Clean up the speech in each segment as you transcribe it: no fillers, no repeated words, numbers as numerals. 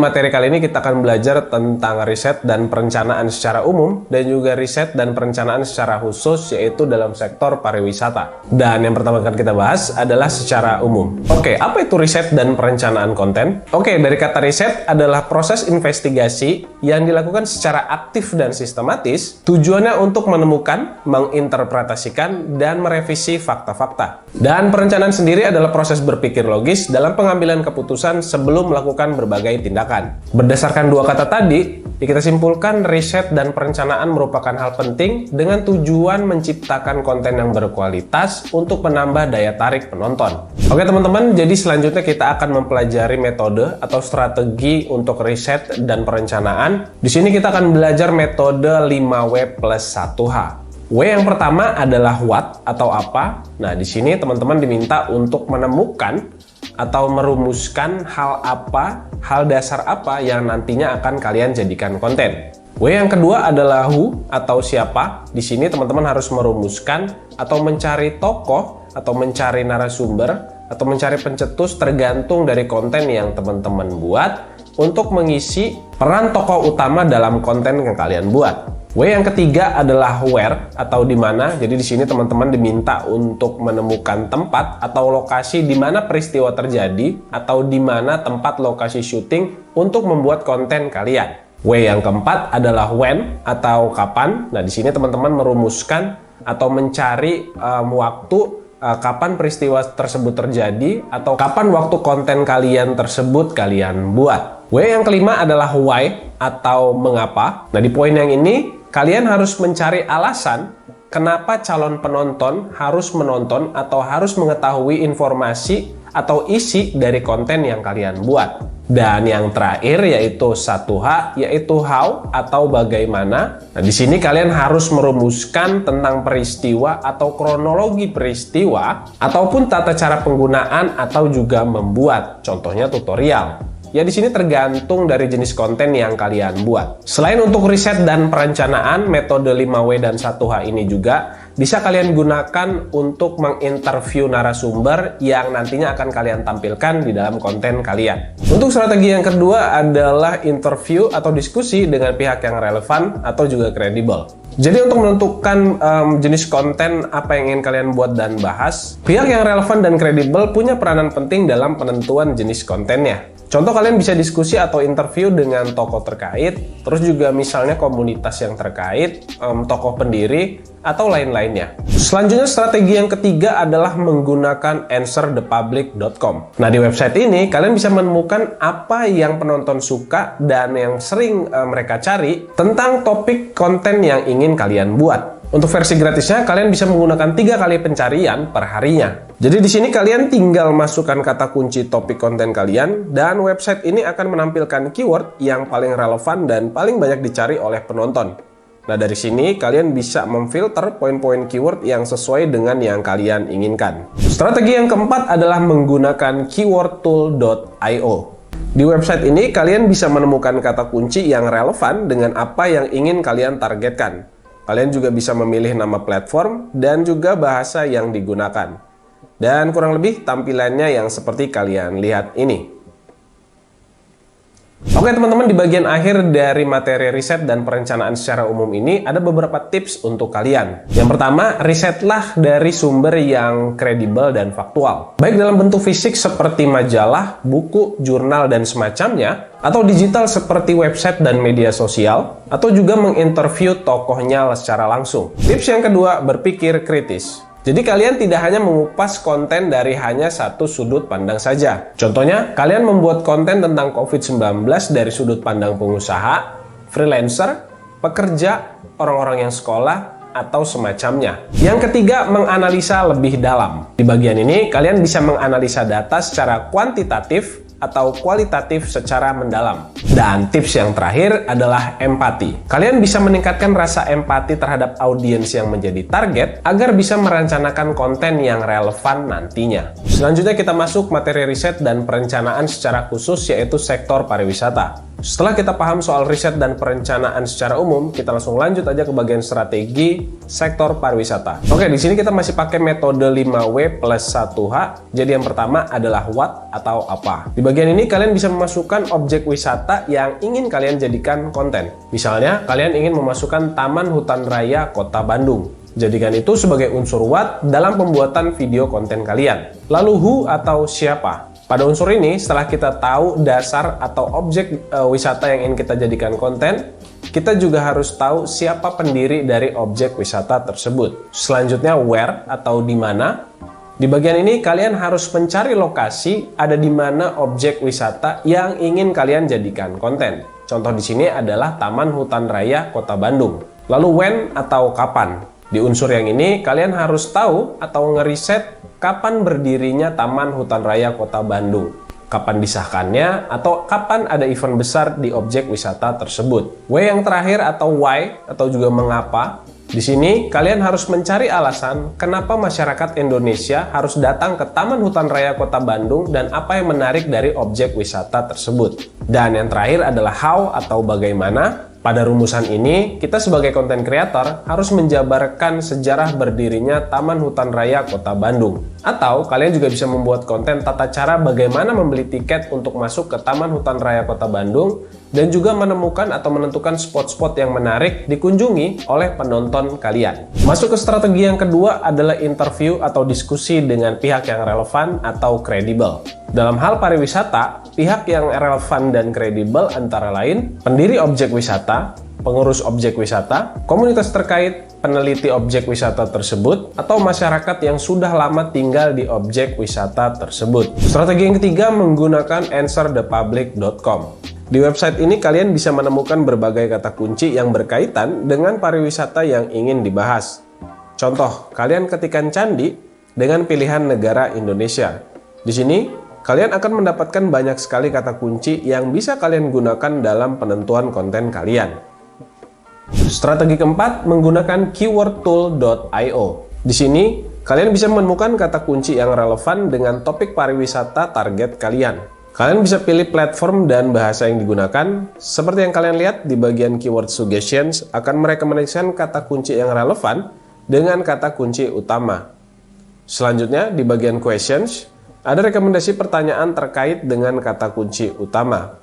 materi kali ini kita akan belajar tentang riset dan perencanaan secara umum dan juga riset dan perencanaan secara khusus, yaitu dalam sektor pariwisata. Dan yang pertama akan kita bahas adalah secara umum. Oke, apa itu riset dan perencanaan konten? Oke, dari kata riset adalah proses investigasi yang dilakukan secara aktif dan sistematis, tujuannya untuk menemukan, menginterpretasikan, dan merevisi fakta-fakta. Dan perencanaan sendiri adalah proses berpikir logis dalam pengambilan keputusan sebelum melakukan berbagai tindakan. Berdasarkan dua kata tadi, kita simpulkan riset dan perencanaan merupakan hal penting dengan tujuan menciptakan konten yang berkualitas untuk menambah daya tarik penonton. Oke teman-teman, jadi selanjutnya kita akan mempelajari metode atau strategi untuk riset dan perencanaan. Di sini kita akan belajar metode 5W plus 1H. W yang pertama adalah what atau apa. Nah, di sini teman-teman diminta untuk menemukan atau merumuskan hal apa, hal dasar apa yang nantinya akan kalian jadikan konten. W yang kedua adalah who atau siapa. Di sini teman-teman harus merumuskan atau mencari tokoh atau mencari narasumber atau mencari pencetus tergantung dari konten yang teman-teman buat untuk mengisi peran tokoh utama dalam konten yang kalian buat. W yang ketiga adalah where atau di mana. Jadi di sini teman-teman diminta untuk menemukan tempat atau lokasi di mana peristiwa terjadi atau di mana tempat lokasi syuting untuk membuat konten kalian. W yang keempat adalah when atau kapan. Nah, di sini teman-teman merumuskan atau mencari waktu kapan peristiwa tersebut terjadi atau kapan waktu konten kalian tersebut kalian buat. W yang kelima adalah why atau mengapa. Nah, di poin yang ini kalian harus mencari alasan kenapa calon penonton harus menonton atau harus mengetahui informasi atau isi dari konten yang kalian buat. Dan yang terakhir yaitu 1H, yaitu how atau bagaimana. Nah, di sini kalian harus merumuskan tentang peristiwa atau kronologi peristiwa ataupun tata cara penggunaan atau juga membuat, contohnya tutorial. Ya, di sini tergantung dari jenis konten yang kalian buat. Selain untuk riset dan perencanaan, metode 5W dan 1H ini juga bisa kalian gunakan untuk menginterview narasumber yang nantinya akan kalian tampilkan di dalam konten kalian. Untuk strategi yang kedua adalah interview atau diskusi dengan pihak yang relevan atau juga kredibel. Jadi untuk menentukan jenis konten apa yang ingin kalian buat dan bahas, pihak yang relevan dan kredibel punya peranan penting dalam penentuan jenis kontennya. Contoh, kalian bisa diskusi atau interview dengan tokoh terkait, terus juga misalnya komunitas yang terkait, tokoh pendiri, atau lain-lainnya. Selanjutnya, strategi yang ketiga adalah menggunakan answerthepublic.com. Nah, di website ini kalian bisa menemukan apa yang penonton suka dan yang sering mereka cari tentang topik konten yang ingin kalian buat. Untuk versi gratisnya, kalian bisa menggunakan 3 kali pencarian per harinya. Jadi di sini kalian tinggal masukkan kata kunci topik konten kalian, dan website ini akan menampilkan keyword yang paling relevan dan paling banyak dicari oleh penonton. Nah, dari sini kalian bisa memfilter poin-poin keyword yang sesuai dengan yang kalian inginkan. Strategi yang keempat adalah menggunakan keywordtool.io. Di website ini kalian bisa menemukan kata kunci yang relevan dengan apa yang ingin kalian targetkan. Kalian juga bisa memilih nama platform dan juga bahasa yang digunakan. Dan kurang lebih tampilannya yang seperti kalian lihat ini. Oke teman-teman, di bagian akhir dari materi riset dan perencanaan secara umum ini ada beberapa tips untuk kalian. Yang pertama, risetlah dari sumber yang kredibel dan faktual. Baik dalam bentuk fisik seperti majalah, buku, jurnal, dan semacamnya, atau digital seperti website dan media sosial, atau juga menginterview tokohnya secara langsung. Tips yang kedua, berpikir kritis. Jadi kalian tidak hanya mengupas konten dari hanya satu sudut pandang saja. Contohnya, kalian membuat konten tentang COVID-19 dari sudut pandang pengusaha, freelancer, pekerja, orang-orang yang sekolah, atau semacamnya. Yang ketiga, menganalisa lebih dalam. Di bagian ini, kalian bisa menganalisa data secara kuantitatif atau kualitatif secara mendalam. Dan tips yang terakhir adalah empati. Kalian bisa meningkatkan rasa empati terhadap audiens yang menjadi target agar bisa merencanakan konten yang relevan nantinya. Selanjutnya kita masuk materi riset dan perencanaan secara khusus, yaitu sektor pariwisata. Setelah kita paham soal riset dan perencanaan secara umum, kita langsung lanjut aja ke bagian strategi sektor pariwisata. Oke, di sini kita masih pakai metode 5W plus 1H. Jadi yang pertama adalah what atau apa. Di bagian ini kalian bisa memasukkan objek wisata yang ingin kalian jadikan konten. Misalnya, kalian ingin memasukkan Taman Hutan Raya Kota Bandung. Jadikan itu sebagai unsur what dalam pembuatan video konten kalian. Lalu who atau siapa. Pada unsur ini, setelah kita tahu dasar atau objek wisata yang ingin kita jadikan konten, kita juga harus tahu siapa pendiri dari objek wisata tersebut. Selanjutnya, where atau di mana. Di bagian ini, kalian harus mencari lokasi ada di mana objek wisata yang ingin kalian jadikan konten. Contoh di sini adalah Taman Hutan Raya Kota Bandung. Lalu when atau kapan. Di unsur yang ini, kalian harus tahu atau ngeriset kapan berdirinya Taman Hutan Raya Kota Bandung, kapan disahkannya, atau kapan ada event besar di objek wisata tersebut. W yang terakhir atau why atau juga mengapa. Di sini kalian harus mencari alasan kenapa masyarakat Indonesia harus datang ke Taman Hutan Raya Kota Bandung dan apa yang menarik dari objek wisata tersebut. Dan yang terakhir adalah how atau bagaimana. Pada rumusan ini, kita sebagai konten kreator harus menjabarkan sejarah berdirinya Taman Hutan Raya Kota Bandung. Atau kalian juga bisa membuat konten tata cara bagaimana membeli tiket untuk masuk ke Taman Hutan Raya Kota Bandung dan juga menemukan atau menentukan spot-spot yang menarik dikunjungi oleh penonton kalian. Masuk ke strategi yang kedua adalah interview atau diskusi dengan pihak yang relevan atau kredibel. Dalam hal pariwisata, pihak yang relevan dan kredibel antara lain pendiri objek wisata, pengurus objek wisata, komunitas terkait, peneliti objek wisata tersebut, atau masyarakat yang sudah lama tinggal di objek wisata tersebut. Strategi yang ketiga menggunakan answerthepublic.com. Di website ini kalian bisa menemukan berbagai kata kunci yang berkaitan dengan pariwisata yang ingin dibahas. Contoh, kalian ketikkan candi dengan pilihan negara Indonesia. Di sini, kalian akan mendapatkan banyak sekali kata kunci yang bisa kalian gunakan dalam penentuan konten kalian. Strategi keempat menggunakan keywordtool.io. Di sini, kalian bisa menemukan kata kunci yang relevan dengan topik pariwisata target kalian. Kalian bisa pilih platform dan bahasa yang digunakan. Seperti yang kalian lihat di bagian keyword suggestions akan merekomendasikan kata kunci yang relevan dengan kata kunci utama. Selanjutnya di bagian questions, ada rekomendasi pertanyaan terkait dengan kata kunci utama.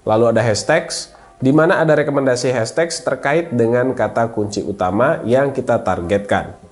Lalu ada hashtags, di mana ada rekomendasi hashtags terkait dengan kata kunci utama yang kita targetkan.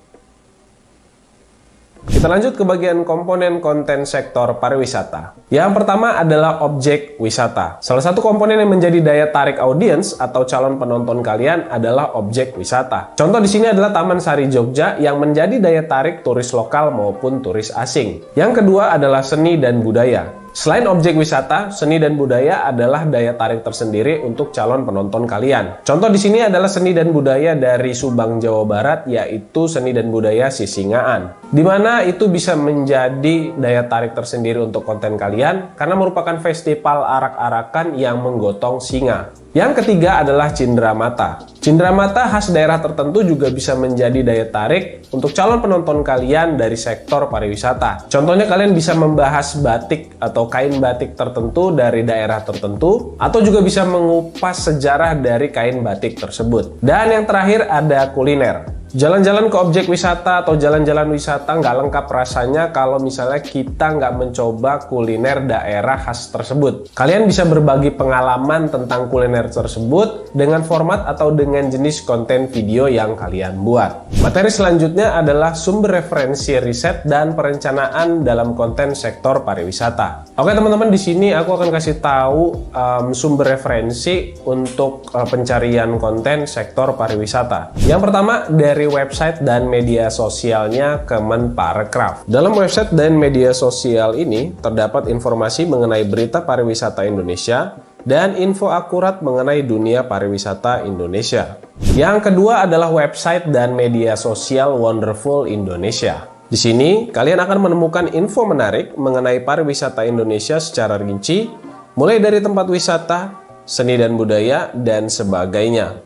Kita lanjut ke bagian komponen konten sektor pariwisata. Yang pertama adalah objek wisata. Salah satu komponen yang menjadi daya tarik audiens atau calon penonton kalian adalah objek wisata. Contoh di sini adalah Taman Sari Jogja yang menjadi daya tarik turis lokal maupun turis asing. Yang kedua adalah seni dan budaya. Selain objek wisata, seni dan budaya adalah daya tarik tersendiri untuk calon penonton kalian. Contoh di sini adalah seni dan budaya dari Subang, Jawa Barat, yaitu seni dan budaya Sisingaan. Di mana itu bisa menjadi daya tarik tersendiri untuk konten kalian karena merupakan festival arak-arakan yang menggotong singa. Yang ketiga adalah Cindramata. Cindramata khas daerah tertentu juga bisa menjadi daya tarik untuk calon penonton kalian dari sektor pariwisata. Contohnya kalian bisa membahas batik atau kain batik tertentu dari daerah tertentu, atau juga bisa mengupas sejarah dari kain batik tersebut. Dan yang terakhir ada kuliner. Jalan-jalan ke objek wisata atau jalan-jalan wisata nggak lengkap rasanya kalau misalnya kita nggak mencoba kuliner daerah khas tersebut. Kalian bisa berbagi pengalaman tentang kuliner tersebut dengan format atau dengan jenis konten video yang kalian buat. Materi selanjutnya adalah sumber referensi riset dan perencanaan dalam konten sektor pariwisata. Oke teman-teman, di sini aku akan kasih tahu sumber referensi untuk pencarian konten sektor pariwisata. Yang pertama dari website dan media sosialnya Kemenparekraf. Dalam website dan media sosial ini terdapat informasi mengenai berita pariwisata Indonesia dan info akurat mengenai dunia pariwisata Indonesia. Yang kedua adalah website dan media sosial Wonderful Indonesia. Di sini kalian akan menemukan info menarik mengenai pariwisata Indonesia secara rinci, mulai dari tempat wisata, seni dan budaya, dan sebagainya.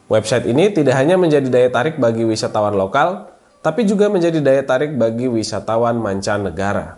Website ini tidak hanya menjadi daya tarik bagi wisatawan lokal, tapi juga menjadi daya tarik bagi wisatawan mancanegara.